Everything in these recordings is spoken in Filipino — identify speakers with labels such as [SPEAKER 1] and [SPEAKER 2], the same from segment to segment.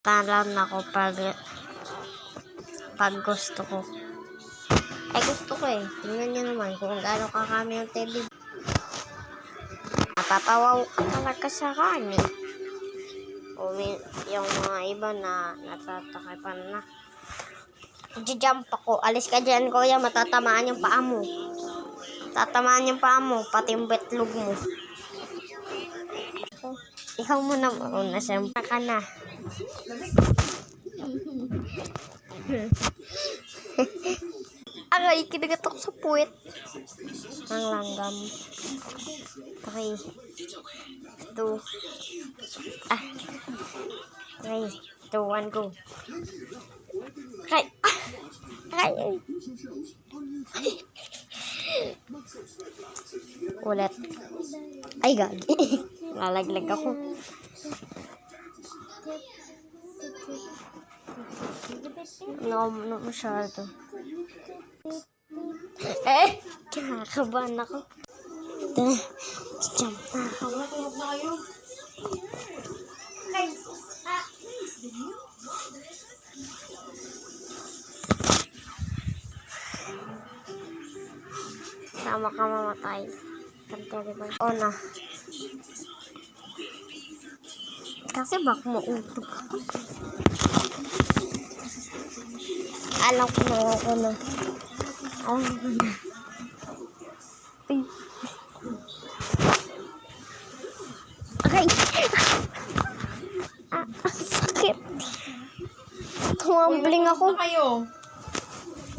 [SPEAKER 1] Talan ako pag gusto ko. Ay, gusto ko eh. Tingnan nyo naman kung gaano kakami yung TV. Napapawaw ka talaga sa kanya. O yung mga iba na natatakipan na. Jump ako. Alis ka dyan, kuya. Matatamaan yung paa mo. Tatamaan yung paa mo. Pati yung betlog mo. Ikaw muna mauna. Siyempre ka na. Aray, kinagat ako sa puwet. Ang langgam. Okay. 2. Ah. Okay. 2, 1, go. Okay. Okay. Ulit. Ay, gagi. Lalaglag ako. No masyado. Kinakabahan ako. Jump na ako. Tama ka mamatay. Kantari ba? O na. Kasi baka mautog ako. Alam ko na ako na. Alam ko na. Okay. Sakit. Tumambling ako.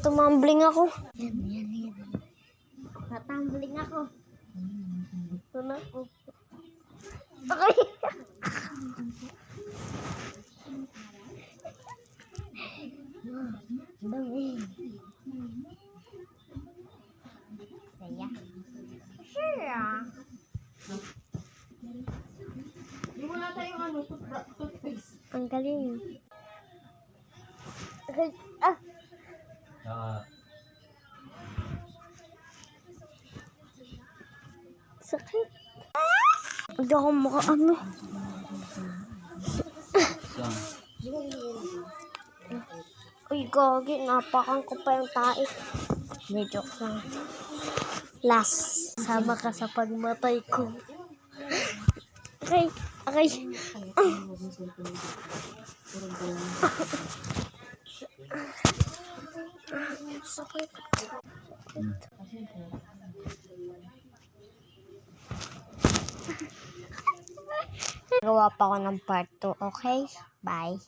[SPEAKER 1] Tumambling ako. Natambling ako. Tuna ako. Okay. Dami. Saya. Sure.
[SPEAKER 2] Wala tayong toothpaste.
[SPEAKER 1] Ang galing. Sakit. Hindi ako makaano. Uy, gagi. Napakan ko pa yung tae. May joke lang. Last. Sama ka sa pagmatay ko. Okay. Okay. Sakit. Gawa pa ako ng part 2. Okay? Bye.